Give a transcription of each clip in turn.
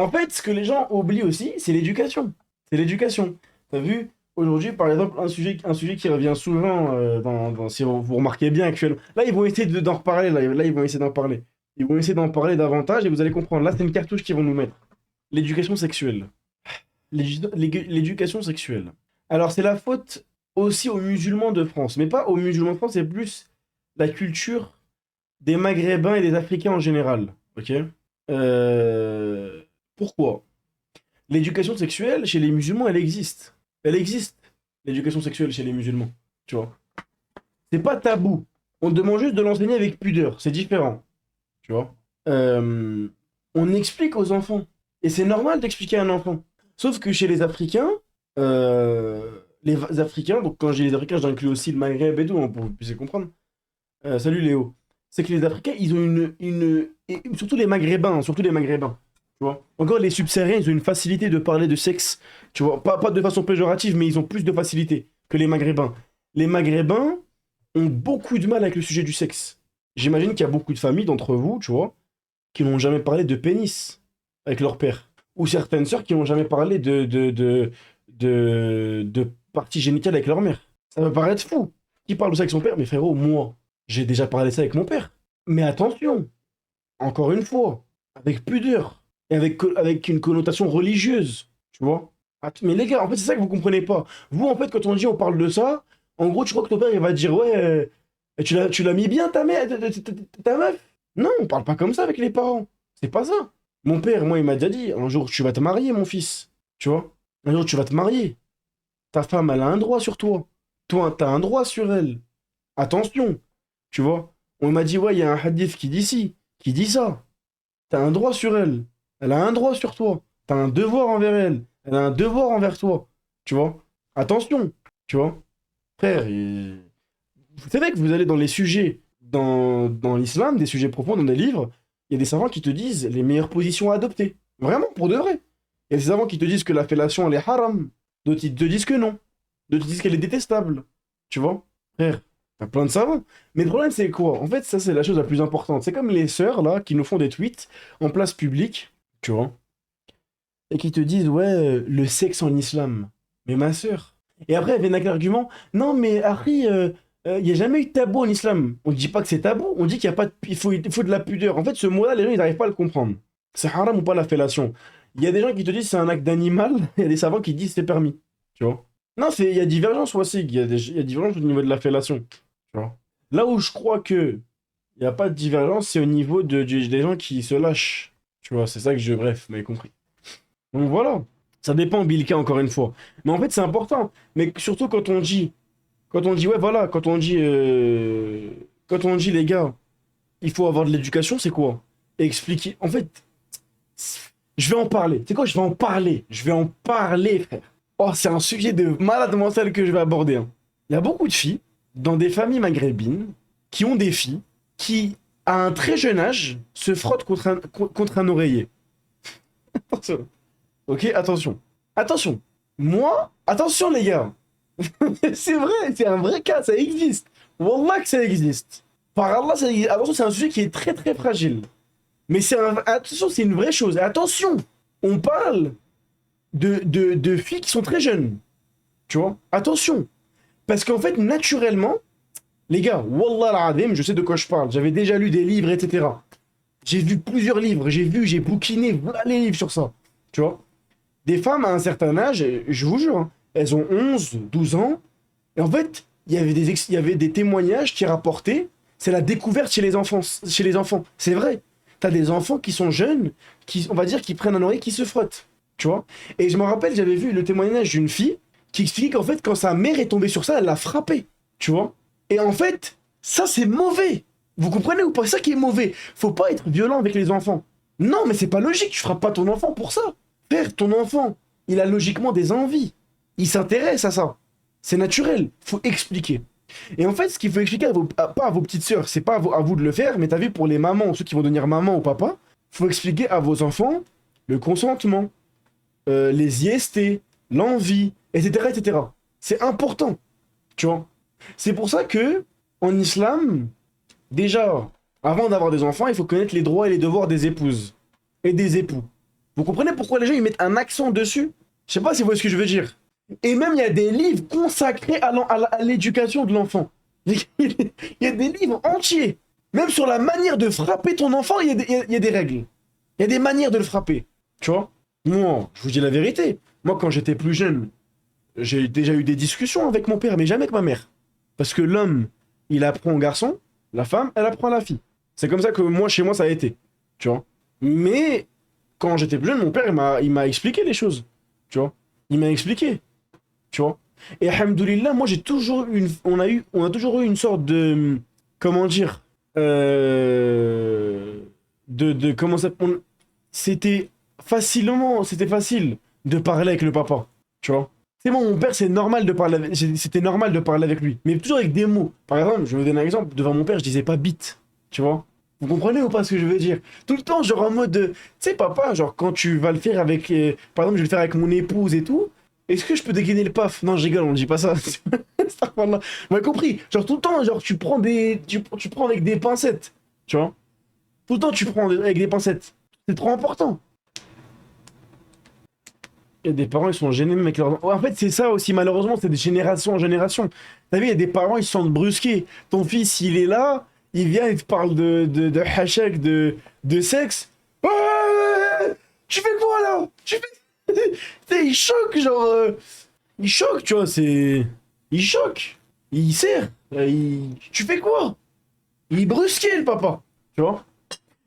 En fait, ce que les gens oublient aussi, c'est l'éducation. C'est l'éducation. T'as vu, aujourd'hui, par exemple, un sujet qui revient souvent, si vous remarquez bien actuellement. Là, ils vont essayer d'en reparler. Là, ils vont essayer d'en parler. Ils vont essayer d'en parler davantage et vous allez comprendre. Là, c'est une cartouche qu'ils vont nous mettre. L'éducation sexuelle. L'éducation sexuelle. Alors, c'est la faute aussi aux musulmans de France. Mais pas aux musulmans de France, c'est plus la culture des Maghrébins et des Africains en général. Ok? Euh, Pourquoi? L'éducation sexuelle chez les musulmans, elle existe. Elle existe, l'éducation sexuelle chez les musulmans. Tu vois? C'est pas tabou. On demande juste de l'enseigner avec pudeur. C'est différent. Tu vois? Euh, on explique aux enfants. Et c'est normal d'expliquer à un enfant. Sauf que chez les Africains, les Africains, donc quand j'ai les Africains, j'inclus aussi le Maghreb et tout, hein, pour que vous puissiez comprendre. Salut Léo. C'est que les Africains, ils ont et surtout les Maghrébins, surtout les Maghrébins. Tu vois. Encore les subsahariens, ils ont une facilité de parler de sexe, tu vois. Pas de façon péjorative, mais ils ont plus de facilité que les Maghrébins. Les Maghrébins ont beaucoup de mal avec le sujet du sexe. J'imagine qu'il y a beaucoup de familles d'entre vous, tu vois, qui n'ont jamais parlé de pénis avec leur père. Ou certaines sœurs qui n'ont jamais parlé de parties génitales avec leur mère. Ça peut paraître fou. Qui parle de ça avec son père? Mais frérot, moi, j'ai déjà parlé de ça avec mon père. Mais attention, encore une fois, avec pudeur et avec une connotation religieuse, tu vois. Mais les gars, en fait, c'est ça que vous comprenez pas. Vous, en fait, quand on dit on parle de ça, en gros, tu crois que ton père, il va te dire, ouais, tu l'as mis bien, ta mère, ta meuf? Non, on parle pas comme ça avec les parents. C'est pas ça. Mon père, moi, il m'a déjà dit, un jour, tu vas te marier, mon fils. Tu vois? Un jour, tu vas te marier. Ta femme, elle a un droit sur toi. Toi, t'as un droit sur elle. Attention, tu vois. On m'a dit, ouais, il y a un hadith qui dit ci, qui dit ça. T'as un droit sur elle. Elle a un droit sur toi. T'as un devoir envers elle. Elle a un devoir envers toi. Tu vois. Attention, tu vois. Frère, vous savez que vous allez dans les sujets, dans l'islam, des sujets profonds, dans des livres, il y a des savants qui te disent les meilleures positions à adopter. Vraiment, pour de vrai. Il y a des savants qui te disent que la fellation, elle est haram. D'autres, ils te disent que non. D'autres, ils disent qu'elle est détestable. Tu vois. Frère, t'as plein de savants. Mais le problème, c'est quoi? En fait, ça, c'est la chose la plus importante. C'est comme les sœurs, là, qui nous font des tweets en place publique, tu vois, et qui te disent, ouais, le sexe en islam. Mais ma sœur. Et après, elle vient avec l'argument, non, mais Harry, il n'y a jamais eu de tabou en islam. On ne dit pas que c'est tabou, on dit qu'il y a pas de, il faut de la pudeur. En fait, ce mot-là, les gens, ils n'arrivent pas à le comprendre. C'est haram ou pas la fellation? Il y a des gens qui te disent c'est un acte d'animal, il y a des savants qui disent c'est permis. Tu vois? Non, il y a divergence aussi, il y a divergence au niveau de la fellation. Tu vois? Là où je crois que il n'y a pas de divergence, c'est au niveau des gens qui se lâchent. Tu vois, c'est ça que bref, vous m'avez compris. Donc voilà, ça dépend, Bilka, encore une fois. Mais en fait, c'est important. Mais surtout quand on dit, ouais, voilà, quand on dit, les gars, il faut avoir de l'éducation, c'est quoi? Expliquer. En fait, je vais en parler. C'est quoi? Je vais en parler. Je vais en parler, frère. Oh, c'est un sujet de malade mental que je vais aborder, hein. Il y a beaucoup de filles dans des familles maghrébines qui ont des filles qui, à un très jeune âge, se frottent contre un oreiller. Attention. Ok, attention. Attention. Moi, attention les gars. C'est vrai, c'est un vrai cas, ça existe. Wallah que ça existe. Par Allah, ça existe. Attention, c'est un sujet qui est très très fragile. Mais attention, c'est une vraie chose. Et attention, on parle de filles qui sont très jeunes. Tu vois? Attention. Parce qu'en fait, naturellement, les gars, Wallah al-Azim, je sais de quoi je parle. J'avais déjà lu des livres, etc. J'ai vu plusieurs livres, j'ai bouquiné voilà les livres sur ça. Tu vois? Des femmes à un certain âge, je vous jure, hein, elles ont 11, 12 ans. Et en fait, il y avait des témoignages qui rapportaient, c'est la découverte chez les enfants. Chez les enfants. C'est vrai. T'as des enfants qui sont jeunes, on va dire, qui prennent un oreiller, qui se frottent. Tu vois? Et je me rappelle, j'avais vu le témoignage d'une fille qui expliquait qu'en fait, quand sa mère est tombée sur ça, elle l'a frappée. Tu vois? Et en fait, ça, c'est mauvais. Vous comprenez ou pas? C'est ça qui est mauvais. Faut pas être violent avec les enfants. Non, mais c'est pas logique. Tu frappes pas ton enfant pour ça. Père, ton enfant, il a logiquement des envies. Il s'intéresse à ça. C'est naturel. Faut expliquer. Et en fait, ce qu'il faut expliquer pas à vos petites sœurs, c'est pas à vous de le faire, mais t'as vu pour les mamans, ceux qui vont devenir maman ou papa, faut expliquer à vos enfants le consentement, les IST, l'envie, etc., etc. C'est important, tu vois. C'est pour ça que, en islam, déjà, avant d'avoir des enfants, il faut connaître les droits et les devoirs des épouses et des époux. Vous comprenez pourquoi les gens ils mettent un accent dessus? Je sais pas si vous voyez ce que je veux dire. Et même, il y a des livres consacrés à l'éducation de l'enfant. Il y a des livres entiers. Même sur la manière de frapper ton enfant, il y a des règles. Il y a des manières de le frapper. Tu vois? Moi, je vous dis la vérité. Moi, quand j'étais plus jeune, j'ai déjà eu des discussions avec mon père, mais jamais avec ma mère. Parce que l'homme, il apprend au garçon, la femme, elle apprend à la fille. C'est comme ça que moi, chez moi, ça a été. Tu vois? Mais quand j'étais plus jeune, mon père, il m'a expliqué les choses. Tu vois? Il m'a expliqué. Tu vois. Et alhamdoulilah, moi j'ai toujours eu on a toujours eu une sorte de, comment dire, comment ça, c'était facile de parler avec le papa, tu vois. C'est moi, mon père, c'était normal de parler avec lui, mais toujours avec des mots. Par exemple, je vais vous donner un exemple, devant mon père, je disais pas bite, tu vois. Vous comprenez ou pas ce que je veux dire? Tout le temps, genre en mode, tu sais, papa, genre quand tu vas le faire avec, par exemple, je vais le faire avec mon épouse et tout, est-ce que je peux dégainer le paf? Non, je rigole, on ne dit pas ça. Astaghfirullah. Vous m'avez compris? Genre tout le temps, genre tu prends avec des pincettes, tu vois? Tout le temps, tu prends avec des pincettes. C'est trop important. Il y a des parents, ils sont gênés même avec leurs... En fait, c'est ça aussi, malheureusement, c'est de génération en génération. T'as vu, il y a des parents, ils se sentent brusqués. Ton fils, il est là, il vient, il te parle de hachek, de sexe. Ouais, tu fais quoi là? Tu fais... T'sais, il choque, genre... il choque, tu vois, c'est... Il choque. Il serre. Tu fais quoi? Il est brusqué, le papa. Tu vois?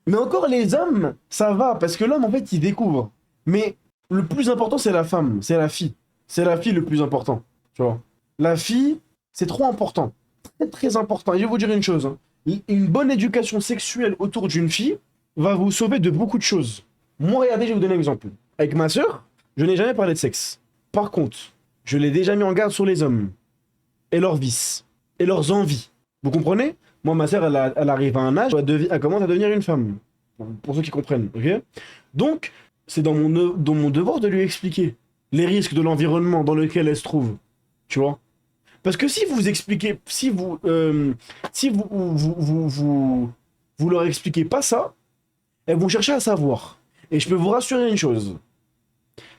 Mais encore, les hommes, ça va, parce que l'homme, en fait, il découvre. Mais le plus important, c'est la femme, c'est la fille. C'est la fille le plus important, tu vois. La fille, c'est trop important. Très, très important. Et je vais vous dire une chose, hein. Une bonne éducation sexuelle autour d'une fille va vous sauver de beaucoup de choses. Moi, regardez, je vais vous donner un exemple. Avec ma sœur, je n'ai jamais parlé de sexe. Par contre, je l'ai déjà mis en garde sur les hommes et leurs vices et leurs envies. Vous comprenez? Moi, ma sœur, elle arrive à un âge où elle commence à devenir une femme. Pour ceux qui comprennent, ok? Donc, c'est dans mon devoir de lui expliquer les risques de l'environnement dans lequel elle se trouve. Tu vois? Parce que si vous expliquez, si vous leur expliquez pas ça, elles vont chercher à savoir. Et je peux vous rassurer une chose.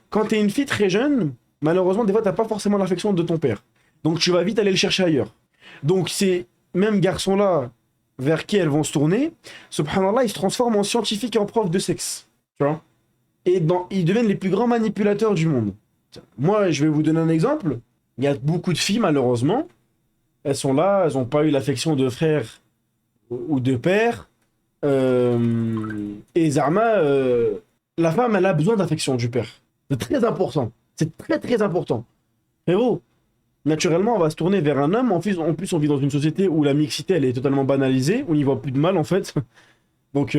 Quand t'es une fille très jeune, malheureusement, des fois, t'as pas forcément l'affection de ton père. Donc, tu vas vite aller le chercher ailleurs. Donc, ces mêmes garçons-là, vers qui elles vont se tourner, subhanallah, ils se transforment en scientifiques et en profs de sexe. Tu vois? Et ils deviennent les plus grands manipulateurs du monde. Moi, je vais vous donner un exemple. Il y a beaucoup de filles, malheureusement. Elles sont là, elles n'ont pas eu l'affection de frère ou de père. Et Zarma, la femme, elle a besoin d'affection du père. C'est très important. C'est très, très important. Frérot, naturellement, on va se tourner vers un homme. En plus, on vit dans une société où la mixité, elle est totalement banalisée. On n'y voit plus de mal, en fait. Donc,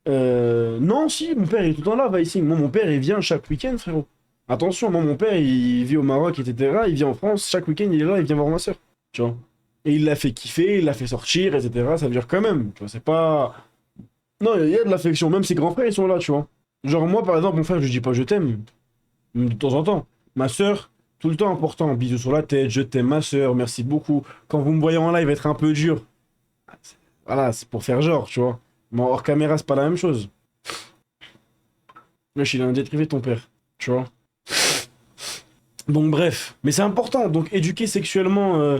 non, si, mon père il est tout le temps là, Vicing. Moi, mon père, il vient chaque week-end, frérot. Attention, moi, mon père, il vit au Maroc, etc. Il vient en France, chaque week-end, il est là, il vient voir ma soeur. Tu vois. Et il l'a fait kiffer, il l'a fait sortir, etc. Ça dure quand même. Tu vois, c'est pas. Non, il y a de l'affection. Même ses grands frères, ils sont là, tu vois. Genre, moi, par exemple, mon frère, je lui dis pas je t'aime. De temps en temps. Ma soeur, tout le temps important. Bisous sur la tête, je t'aime, ma soeur, merci beaucoup. Quand vous me voyez en live être un peu dur, voilà, c'est pour faire genre, tu vois. Mais hors caméra, c'est pas la même chose. Wesh, il a un jet privé, ton père. Tu vois. Donc, bref. Mais c'est important. Donc, éduquer sexuellement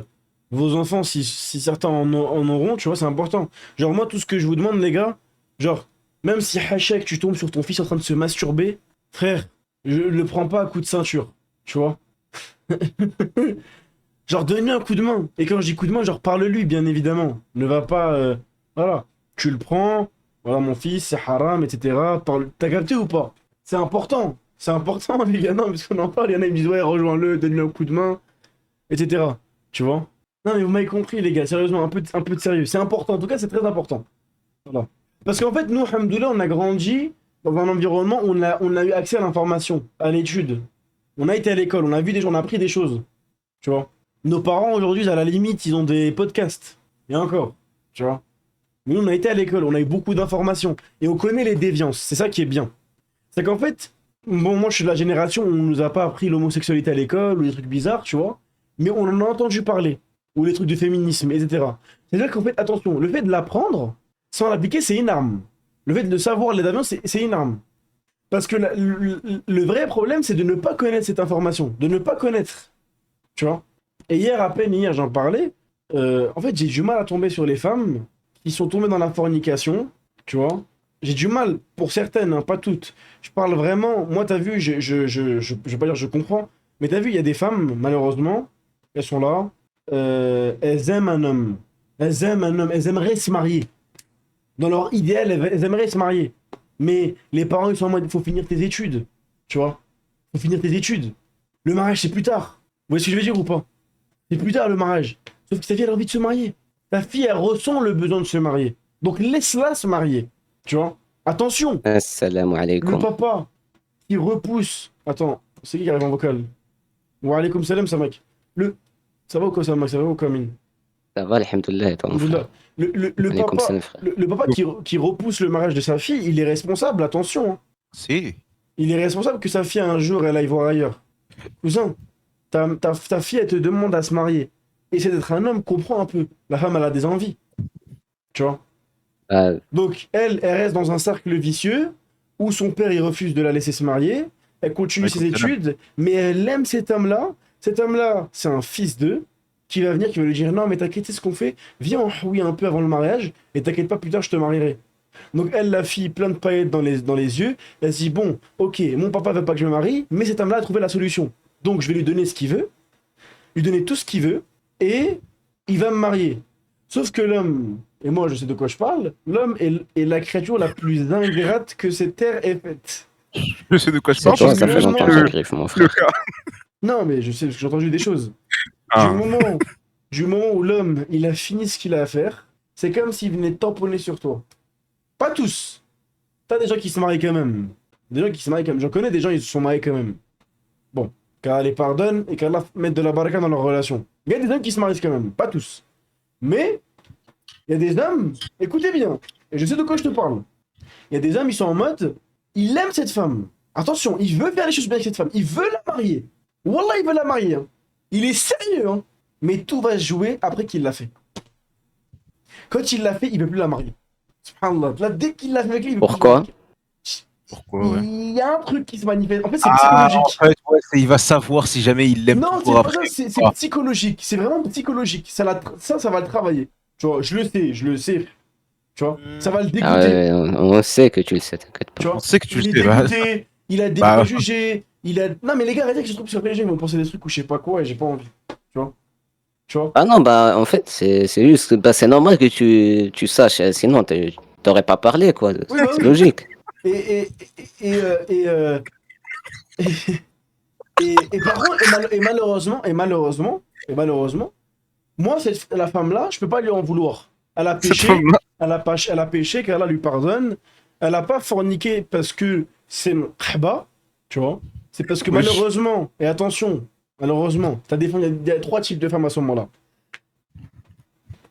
vos enfants, si certains en auront, tu vois, c'est important. Genre, moi, tout ce que je vous demande, les gars, genre, même si Hachek, tu tombes sur ton fils en train de se masturber, frère, je le prends pas à coup de ceinture. Tu vois. Genre, donne-lui un coup de main. Et quand je dis coup de main, genre, parle-lui, bien évidemment. Ne va pas. Voilà. Tu le prends. Voilà, mon fils, c'est haram, etc. T'as capté ou pas? C'est important. C'est important, les gars. Non, parce qu'on en parle, il y en a qui me disent, ouais, rejoins-le, donne-lui un coup de main, etc. Tu vois? Non, mais vous m'avez compris, les gars. Sérieusement, un peu de sérieux. C'est important. En tout cas, c'est très important. Voilà. Parce qu'en fait, nous, alhamdoulilah, on a grandi dans un environnement où on a eu accès à l'information, à l'étude. On a été à l'école, on a vu des gens, on a appris des choses. Tu vois? Nos parents, aujourd'hui, à la limite, ils ont des podcasts. Et encore. Tu vois? Nous, on a été à l'école, on a eu beaucoup d'informations. Et on connaît les déviances. C'est ça qui est bien. C'est qu'en fait, bon, moi, je suis de la génération où on nous a pas appris l'homosexualité à l'école ou des trucs bizarres, tu vois. Mais on en a entendu parler. Ou les trucs du féminisme, etc. C'est-à-dire qu'en fait, attention, le fait de l'apprendre, sans l'appliquer, c'est une arme. Le fait de savoir les déviances, c'est une arme. Parce que le vrai problème, c'est de ne pas connaître cette information, de ne pas connaître, tu vois. Et hier, à peine hier, j'en parlais. En fait, j'ai du mal à tomber sur les femmes qui sont tombées dans la fornication, tu vois. J'ai du mal, pour certaines, hein, pas toutes. Je parle vraiment, moi, t'as vu, je vais pas dire je comprends, mais t'as vu, il y a des femmes, malheureusement, elles sont là, elles aiment un homme. Elles aiment un homme, elles aimeraient se marier. Dans leur idéal, elles aimeraient se marier. Mais les parents, ils sont en mode, il faut finir tes études, tu vois. Il faut finir tes études. Le mariage, c'est plus tard. Vous voyez ce que je veux dire ou pas? C'est plus tard le mariage. Sauf que ta fille, elle a envie de se marier. Ta fille, elle ressent le besoin de se marier. Donc laisse-la se marier. Tu vois? Attention, Assalamu le alaikum. papa qui repousse. Attends, c'est qui arrive en vocal? Wa alaykoum salam, ça mec. Le. Ça va ou quoi, ça mec? Ça va ou quoi, mine? Ça va, alhamdoulilah, et toi, mon frère? Alhamdoulilah. Le Alaikum papa, salam, frère. le papa qui repousse le mariage de sa fille, il est responsable, attention, hein. Si. Il est responsable que sa fille, un jour, elle aille voir ailleurs. Cousin, ta fille, elle te demande à se marier. Essaie d'être un homme, comprends un peu. La femme, elle a des envies. Tu vois? Ah, Donc, elle reste dans un cercle vicieux où son père, il refuse de la laisser se marier. Elle continue Ouais, ses comme ça, là. études, mais elle aime cet homme-là. Cet homme-là, c'est un fils d'eux qui va venir, qui va lui dire non, mais t'inquiète, c'est ce qu'on fait. Viens, oui, un peu avant le mariage, et t'inquiète pas, plus tard, je te marierai. Donc, elle, la fille, plein de paillettes dans les yeux, elle se dit bon, ok, mon papa veut pas que je me marie, mais cet homme-là a trouvé la solution. Donc, je vais lui donner ce qu'il veut, lui donner tout ce qu'il veut, et il va me marier. Sauf que l'homme, et moi je sais de quoi je parle, l'homme est la créature la plus ingrate que cette terre ait faite. Je sais de quoi je c'est parle toi, parce ça que fait moment- longtemps que j'écrive, mon le frère. gars. Non, mais je sais, parce que j'ai entendu des choses. Ah. Du moment où l'homme, il a fini ce qu'il a à faire, c'est comme s'il venait tamponner sur toi. Pas tous. T'as des gens qui se marient quand même. Des gens qui se marient quand même. J'en connais des gens, ils se sont mariés quand même. Bon, qu'Allah les pardonne et qu'Allah mette de la baraka dans leur relation. Il y a des hommes qui se marient quand même, pas tous. Mais il y a des hommes, écoutez bien, et je sais de quoi je te parle. Il y a des hommes, ils sont en mode, il aime cette femme. Attention, il veut faire les choses bien avec cette femme. Il veut la marier. Wallah, il veut la marier, hein. Il est sérieux, hein. Mais tout va se jouer après qu'il l'a fait. Quand il l'a fait, il ne veut plus la marier. Subhanallah. Là, dès qu'il l'a fait avec lui, il veut Pourquoi? plus Pourquoi, la ouais. marier. Il y a un truc qui se manifeste. En fait, c'est Ah, en psychologique. fait, ouais, il va savoir si jamais il l'aime Non, c'est toujours pas après. ça, c'est Ah. psychologique. C'est vraiment psychologique. Ça va le travailler. Tu vois, je le sais. Tu vois, ça va le dégoûter. Ah ouais, on sait que tu le sais, t'inquiète Tu pas. vois, On sait que tu il le est sais, bah. dégoûté, il a des Bah. préjugés, il a... Non mais les gars, arrêtez que je trouve que sur les gens, ils vont penser des trucs ou je sais pas quoi et j'ai pas envie. Tu vois. Ah non, bah en fait, c'est juste, bah c'est normal que tu saches, sinon t'aurais pas parlé, quoi. Oui, bah C'est oui. logique. Et par contre, et malheureusement, moi, la femme-là, je peux pas lui en vouloir. Elle a Cette péché, femme-là. elle a péché, qu'Allah lui pardonne. Elle a pas forniqué parce que c'est une khaba, tu vois. C'est parce que Oui. malheureusement, et attention, malheureusement, il y a trois types de femmes à ce moment-là.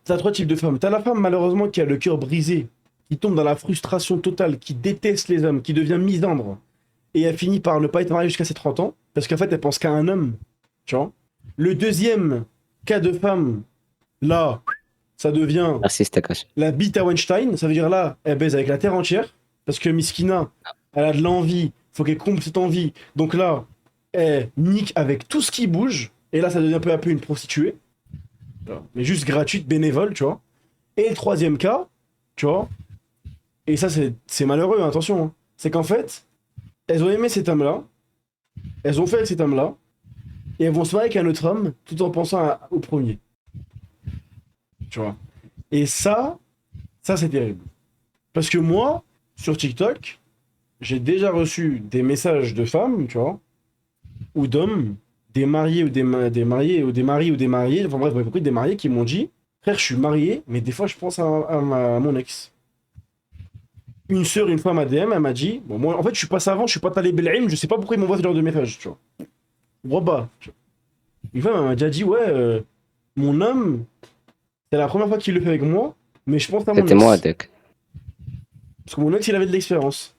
T'as trois types de femmes. T'as la femme, malheureusement, qui a le cœur brisé, qui tombe dans la frustration totale, qui déteste les hommes, qui devient misandre. Et elle finit par ne pas être mariée jusqu'à ses 30 ans, parce qu'en fait, elle pense qu'à un homme, tu vois. Le deuxième cas de femme, là, ça devient Merci, Stakash. la bite à Weinstein, ça veut dire là, elle baise avec la terre entière, parce que Miskina, elle a de l'envie, faut qu'elle comble cette envie. Donc là, elle nique avec tout ce qui bouge, et là, ça devient peu à peu une prostituée. Mais juste gratuite, bénévole, tu vois. Et le troisième cas, tu vois, et ça, c'est malheureux, hein, attention, hein, c'est qu'en fait, elles ont aimé cet homme-là, elles ont fait avec cet homme-là, et elles vont se marier avec un autre homme, tout en pensant au premier. Tu vois. Et ça c'est terrible. Parce que moi, sur TikTok, j'ai déjà reçu des messages de femmes, tu vois, ou d'hommes, des mariés ou des mariés, ou des maris ou des mariés, enfin bref, vous avez compris, des mariés qui m'ont dit, frère, je suis marié, mais des fois, je pense à mon ex. Une sœur, une fois, m'a DM, elle m'a dit, bon, moi, en fait, je suis pas savant, je suis pas talib el-ilm, je sais pas pourquoi ils m'envoient ce genre de message, tu vois. Waba. Une fois, elle m'a déjà dit, ouais, mon homme, c'est la première fois qu'il le fait avec moi, mais je pense à mon C'était ex. moi, Dek. Parce que mon ex, il avait de l'expérience.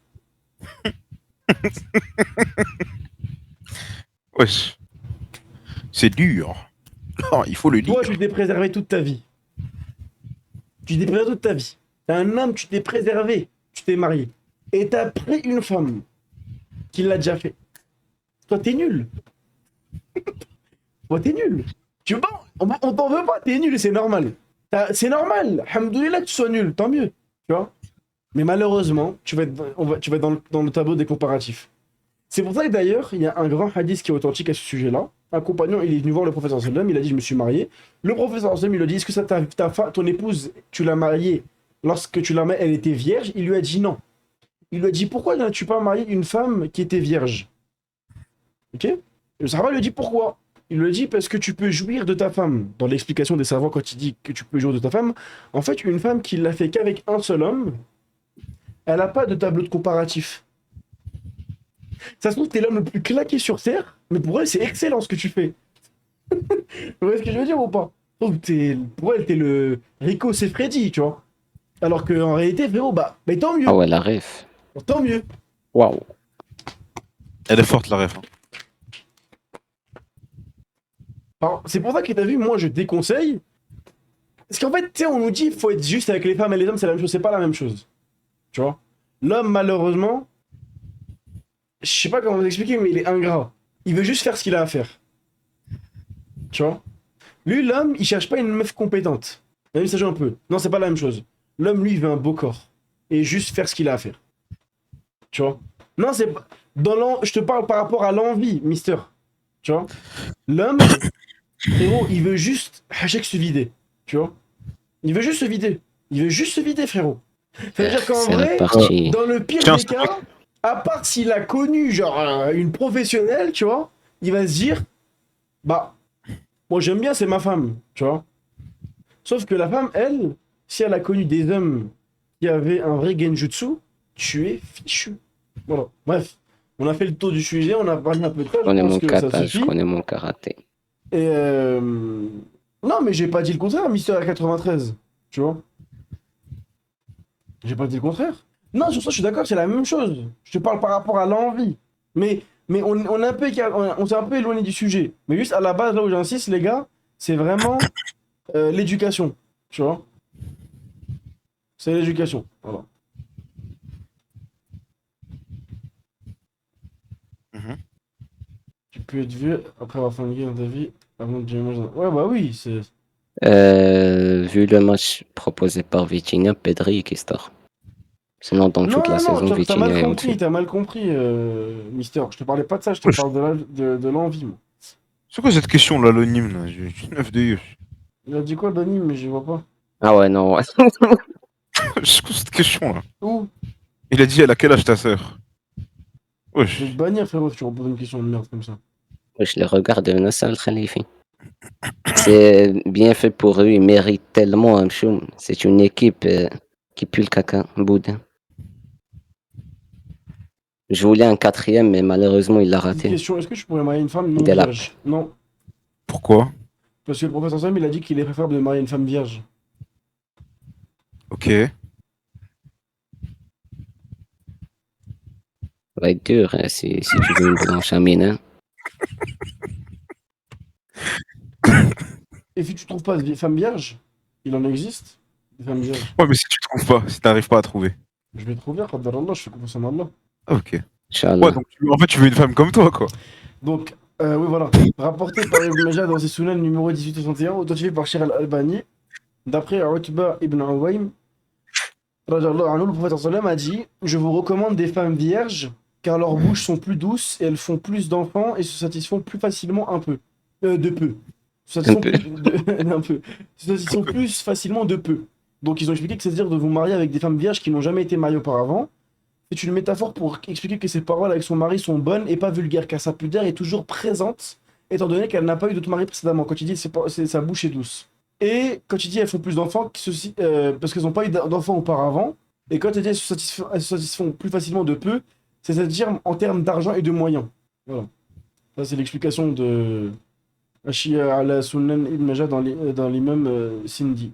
Wesh. C'est dur. Non, il faut le dire. Toi, tu t'es préservé toute ta vie. Tu t'es préservé toute ta vie. T'es un homme, tu t'es préservé. Tu t'es marié. Et t'as pris une femme qu'il l'a déjà fait. Toi, t'es nul. Toi, t'es nul. Tu veux pas, on t'en veut pas, t'es nul et c'est normal. C'est normal. Alhamdoulilah que tu sois nul, tant mieux. Tu vois. Mais malheureusement, tu vas être, tu vas être dans le tableau des comparatifs. C'est pour ça que d'ailleurs, il y a un grand hadith qui est authentique à ce sujet-là. Un compagnon, il est venu voir le professeur sallam, il a dit je me suis marié. Le professeur sallam, il lui a dit est-ce que ça, ton épouse, tu l'as mariée lorsque tu l'as mariée, elle était vierge? Il lui a dit non. Il lui a dit pourquoi n'as-tu pas marié une femme qui était vierge? Ok? Et le sahaba lui a dit pourquoi? Il lui a dit parce que tu peux jouir de ta femme. Dans l'explication des savants, quand il dit que tu peux jouir de ta femme, en fait, une femme qui l'a fait qu'avec un seul homme, elle n'a pas de tableau de comparatif. Ça se trouve, t'es l'homme le plus claqué sur terre, mais pour elle, c'est excellent ce que tu fais. Vous voyez ce que je veux dire ou pas? Pour elle, t'es le Rico c'est Freddy, tu vois. Alors qu'en réalité, frérot, bah tant mieux. Ah ouais, la ref. Tant mieux. Waouh. Elle est forte, la ref. Hein. Alors, c'est pour ça que t'as vu, moi, je déconseille. Parce qu'en fait, tu sais, on nous dit qu'il faut être juste avec les femmes et les hommes, c'est la même chose. C'est pas la même chose. Tu vois? L'homme, malheureusement, je sais pas comment vous expliquer, mais il est ingrat. Il veut juste faire ce qu'il a à faire. Tu vois? Lui, l'homme, il cherche pas une meuf compétente. Même si ça joue un peu. Non, c'est pas la même chose. L'homme, lui, il veut un beau corps. Et juste faire ce qu'il a à faire. Tu vois? Non, c'est pas... Je te parle par rapport à l'envie, mister. Tu vois? L'homme, frérot, il veut juste hachek se vider. Tu vois? Il veut juste se vider. Il veut juste se vider, frérot. Ça veut dire qu'en C'est vrai, reparti. dans le pire Tiens, des cas, à part s'il a connu, genre, une professionnelle, tu vois, il va se dire, bah, moi j'aime bien, c'est ma femme, tu vois. Sauf que la femme, elle, si elle a connu des hommes qui avaient un vrai genjutsu, tu es fichu. Voilà. Bref, on a fait le tour du sujet, on a parlé un peu de ça, Je je connais pense mon que ça kata, je suffit. connais mon karaté. Et non, mais j'ai pas dit le contraire, Mister A93, tu vois. J'ai pas dit le contraire. Non, sur ça, je suis d'accord, c'est la même chose. Je te parle par rapport à l'envie. Mais on est un peu, on s'est un peu éloigné du sujet. Mais juste à la base, là où j'insiste, les gars, c'est vraiment l'éducation. Tu vois? C'est l'éducation. Voilà. Mhm. Tu peux être vieux après avoir fait une guerre dans ta vie avant de devenir majeur. Ouais, bah oui, c'est. Vu le match proposé par Vitinha, Pedri qui sort. Sinon, dans toute Non, la non, non, saison, t'as mal Vitinha est compris, au-dessus. t'as mal compris, Mister. Je te parlais pas de ça, je te Wesh. parle de l'envie, moi. C'est quoi cette question, là, l'anonyme, là? J'ai 9 de Il a dit quoi, Donny, mais je vois pas. Ah ouais, non, ouais. C'est quoi cette question, là? Où? Il a dit, elle a quel âge ta sœur? Je vais te Wesh. bannir, frérot, si tu reposes une question de merde comme ça. Je les regarde de Nasser Al-Khalifi. C'est bien fait pour eux, ils méritent tellement un choum. C'est une équipe qui pue le caca, boudin. Je voulais un quatrième, mais malheureusement, il l'a Petite raté. question, est-ce que je pourrais marier une femme non Delap. vierge? Non, Pourquoi? parce que le professeur Sam, il a dit qu'il est préférable de marier une femme vierge. Ok. Ça va être dur si tu veux une blanche à mine. Et si tu trouves pas de femme vierge, il en existe, des femmes vierges. Ouais, mais si tu trouves pas, si t'arrives pas à trouver. Je vais trouver, Allah, je fais confiance en Allah. Ah, ok. Ouais, Inch'Allah. donc en fait, tu veux une femme comme toi, quoi. Donc, oui, voilà. Rapporté par Ibn Majah dans ses Sunan numéro 1861, authentifié par Shir al-Albani, d'après Utba ibn Uwaym, radiyallahu anhu, le prophète sallam a dit: je vous recommande des femmes vierges, car leurs bouches sont plus douces et elles font plus d'enfants et se satisfont plus facilement un peu. De peu. Se satisfont Un peu. un peu. Se satisfont plus facilement de peu. Donc, ils ont expliqué que c'est-à-dire de vous marier avec des femmes vierges qui n'ont jamais été mariées auparavant. C'est une métaphore pour expliquer que ses paroles avec son mari sont bonnes et pas vulgaires, car sa pudeur est toujours présente, étant donné qu'elle n'a pas eu d'autre mari précédemment. Quand il dit sa bouche est douce. Et quand il dit elles font plus d'enfants, parce qu'elles n'ont pas eu d'enfants auparavant, et quand il dit elles se satisfont plus facilement de peu, c'est-à-dire en termes d'argent et de moyens. Voilà. Ça, c'est l'explication de Ashia ala Sunan ibn Majah dans l'imam Sindi.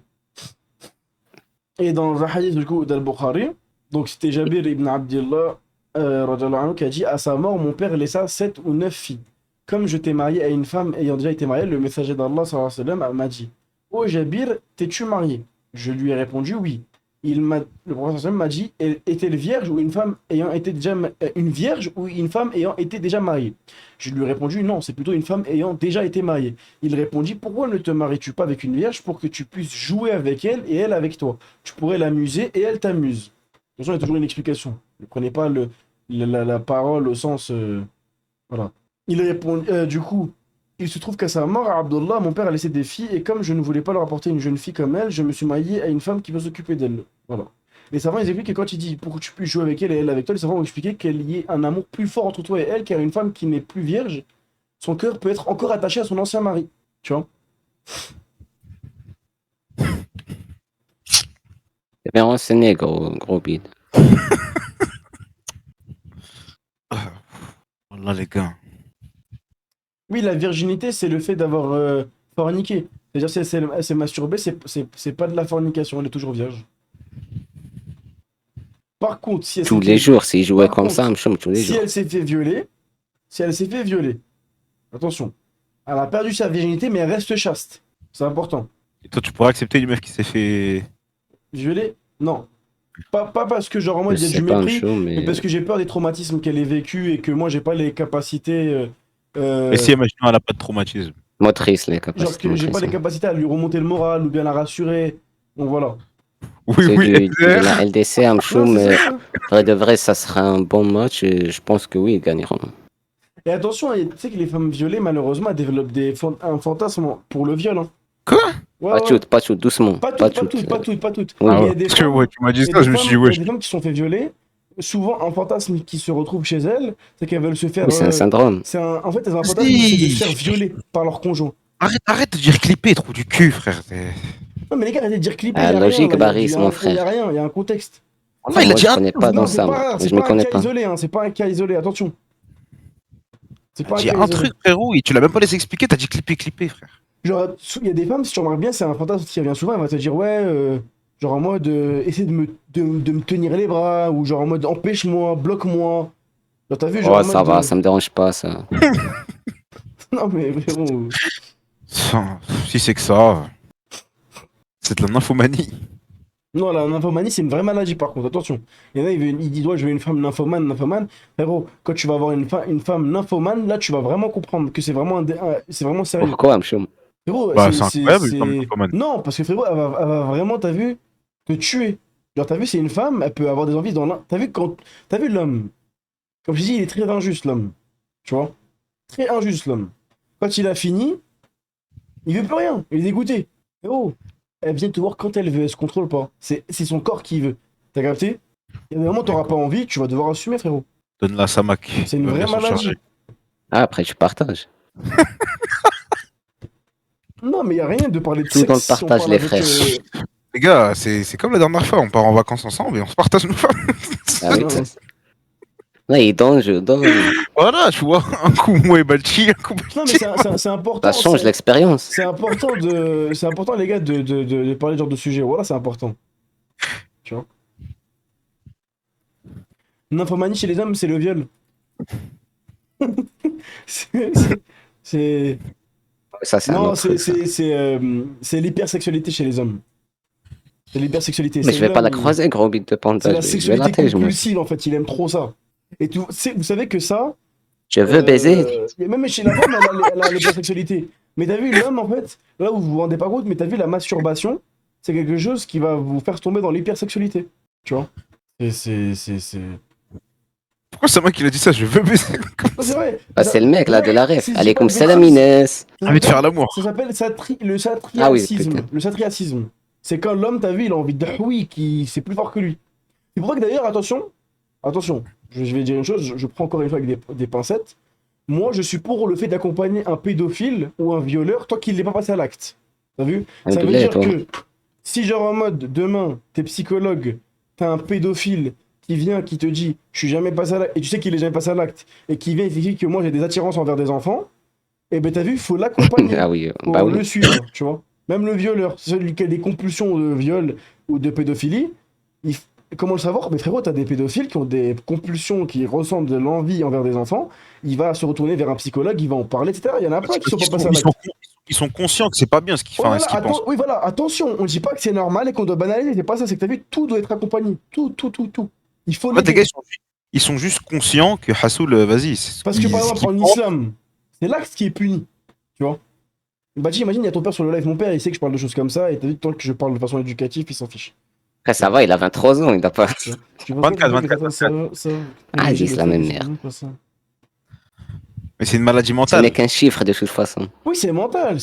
Et dans un hadith du coup d'Al-Bukhari, donc c'était Jabir ibn Abdillah radhiyallahu anhu, qui a dit: à sa mort, mon père laissa 7 ou 9 filles. Comme je t'ai marié à une femme ayant déjà été mariée, le messager d'Allah sallallahu alayhi wa sallam m'a dit: oh Jabir, t'es-tu marié? Je lui ai répondu: oui. le professeur m'a dit, est-elle vierge ou une femme ayant été déjà une vierge ou une femme ayant été déjà mariée? Je lui ai répondu non, c'est plutôt une femme ayant déjà été mariée. Il répondit, pourquoi ne te maries-tu pas avec une vierge pour que tu puisses jouer avec elle et elle avec toi? Tu pourrais l'amuser et elle t'amuse. De toute façon, il y a toujours une explication. Ne prenez pas la parole au sens voilà. Il répond du coup. Il se trouve qu'à sa mort, à Abdullah, mon père a laissé des filles, et comme je ne voulais pas leur apporter une jeune fille comme elle, je me suis marié à une femme qui peut s'occuper d'elle. Voilà. Les savants, ils expliquent que quand il dit pour que tu puisses jouer avec elle et elle avec toi, les savants ont expliqué qu'il y ait un amour plus fort entre toi et elle, car une femme qui n'est plus vierge, son cœur peut être encore attaché à son ancien mari. Tu vois? C'est bien renseigné, gros bide. Voilà, les gars. Oui, la virginité, c'est le fait d'avoir forniqué. C'est-à-dire, si elle s'est masturbée, c'est pas de la fornication, elle est toujours vierge. Par contre, si elle Tous s'est les fait- jours, s'il jouait Par comme contre, ça, Mchoum, tous les si jours. elle s'est fait violer, si elle s'est fait violer, attention, elle a perdu sa virginité, mais elle reste chaste. C'est important. Et toi, tu pourrais accepter une meuf qui s'est fait. Violer? Non. Pas parce que, genre, en mode, Je il y a sais du pas, mépris, Mchoum, mais mais parce que j'ai peur des traumatismes qu'elle ait vécu et que moi, j'ai pas les capacités. Et si, imaginons, elle n'a pas de traumatisme. motrice, les Genre, capacités que j'ai pas motrices. les capacités à lui remonter le moral ou bien la rassurer. Donc voilà. Oui, C'est oui, de LR. la LDC, Non, Mchoum, c'est ça. vrai de vrai, ça sera un bon match, et je pense que oui, ils gagneront. Et attention, tu sais que les femmes violées, malheureusement, elles développent un fantasme pour le viol. Hein. Quoi? Ouais, Pas ouais. toutes, pas toutes, doucement. Pas toutes, pas toutes, pas toutes, pas toutes. Oui, Mais Ah il y ouais. a des Parce que femmes, ouais, tu m'as dit il y a ça, des je me suis dit, femmes, il y a wesh. des femmes qui se sont fait violer. Souvent, un fantasme qui se retrouve chez elles, c'est qu'elles veulent se faire. Oui, c'est un syndrome. En fait, elles ont un fantasme, c'est de se faire Si. violer par leur conjoint. Arrête de dire clipper, trou du cul, frère. Non, mais les gars, arrêtez de dire clipper, Ah, il y a rien. logique, Là, Baris, mon il y a frère. rien, il y a un contexte. Wallah, il a Moi, dit je un connais truc. pas Non, dans c'est ça, pas moi. rare, Moi, c'est je me pas un connais cas pas. isolé, hein, c'est pas un cas isolé, attention. C'est Il pas a un dit cas un isolé. truc, frérot, et tu l'as même pas laissé expliquer, t'as dit clipper, frère. Genre, il y a des femmes, si tu remarques bien, c'est un fantasme qui revient souvent, elle va te dire, ouais, genre en mode, essaie de me tenir les bras, ou genre en mode, empêche-moi, bloque-moi. Genre, t'as vu, genre Oh, en ça mode. va, ça me dérange pas, ça. Non, mais frérot. Enfin, si c'est que ça, c'est de la nymphomanie. Non, la nymphomanie, c'est une vraie maladie, par contre, attention. Il y en a, il dit, ouais, je veux une femme nymphomane. Frérot, quand tu vas avoir une femme nymphomane, là, tu vas vraiment comprendre que c'est vraiment, c'est vraiment sérieux. Pourquoi, Mchoum? Frérot, Bah, c'est incroyable, une femme nymphomane. Non, parce que frérot, elle va vraiment, t'as vu, te tuer. Genre, t'as vu, c'est une femme, elle peut avoir des envies dans l'un. T'as vu l'homme. Comme je dis, il est très injuste, l'homme. Tu vois? Très injuste, l'homme. Quand il a fini, il veut plus rien. Il est dégoûté. Frérot, elle vient te voir quand elle veut, elle se contrôle pas. C'est son corps qui veut. T'as capté? Il y a des moments où t'auras pas envie, tu vas devoir assumer, frérot. Donne-la à Samak. C'est une vraie Ils sont maladie. chargés. Ah, après, tu partages. Non, mais il y a rien de parler de Tout sexe. dans le si on partage, parle les avec, frères. Les gars, c'est comme la dernière fois, on part en vacances ensemble et on se partage nos femmes. Ah oui, Non. là, il donne, je donne. Voilà, tu vois, un coup moi et Balchi, un coup Non, mais Balchi. c'est important. Ça change l'expérience. C'est important les gars, de parler de ce genre de sujet. Voilà, c'est important. Tu vois. Nymphomanie chez les hommes, c'est le viol. C'est- Ça, c'est un Non, autre truc, ça. c'est l'hypersexualité chez les hommes. C'est l'hypersexualité. Mais c'est je vais pas la l'homme. croiser, gros bit de panda. C'est la Je vais sexualité la tège, moi. compulsive, en fait. Il aime trop ça. Et vous savez que ça, Je veux baiser. même chez la femme, elle a l'hypersexualité. Mais t'as vu, l'homme, en fait, là où vous vous rendez pas compte, mais t'as vu, la masturbation, c'est quelque chose qui va vous faire tomber dans l'hypersexualité. Tu vois? C'est. Pourquoi c'est moi qui l'a dit ça? Je veux baiser. Non, c'est vrai. Ah, c'est le mec, là, de la ref. C'est- Allez, comme c'est- salam, Inès. J'ai envie de faire l'amour. Ça s'appelle le satriacisme. Ah oui, putain. Le satriacisme. C'est quand l'homme, t'as vu, il a envie de oui, qui c'est plus fort que lui. C'est pour ça que d'ailleurs, attention, je vais dire une chose, je prends encore une fois avec des pincettes. Moi, je suis pour le fait d'accompagner un pédophile ou un violeur tant qu'il n'est pas passé à l'acte. T'as vu? Ça veut dire toi. que si genre en mode, demain, t'es psychologue, t'as un pédophile qui vient, qui te dit, je suis jamais passé à l'acte, et tu sais qu'il est jamais passé à l'acte, et qui vient et qui dit que moi j'ai des attirances envers des enfants, et ben t'as vu, il faut l'accompagner. Ah oui, Pour bah le oui. suivre, tu vois. Même le violeur, celui qui a des compulsions de viol ou de pédophilie, comment le savoir? Mais frérot, t'as des pédophiles qui ont des compulsions qui ressemblent de l'envie envers des enfants, il va se retourner vers un psychologue, il va en parler, etc. Il y en a plein qui sont pas passés à Ils l'acte. sont ils sont conscients que c'est pas bien ce qu'ils Ouais, voilà, ce qu'ils pensent. oui, voilà, attention, on ne dit pas que c'est normal et qu'on doit banaliser, c'est pas ça, c'est que t'as vu, tout doit être accompagné. Tout. Il faut En fait, les l'aider. gars, ils sont juste conscients que Hassoul, vas-y, Parce que par ce exemple, qu'il en pense, islam, c'est l'acte qui est puni. Tu vois? Bah, imagine, il y a ton père sur le live, mon père, il sait que je parle de choses comme ça, et t'as vu, tant que je parle de façon éducative, il s'en fiche. Après, ça va, il a 23 ans, il doit pas. Tu vois? Tu vois 24, que 24, ça, Ah, ils j'ai disent le la fait, même c'est merde. vraiment pas ça. mais c'est une maladie Ce n'est mentale. qu'un chiffre de toute façon. Oui, c'est mental,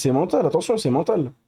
attention, c'est mental.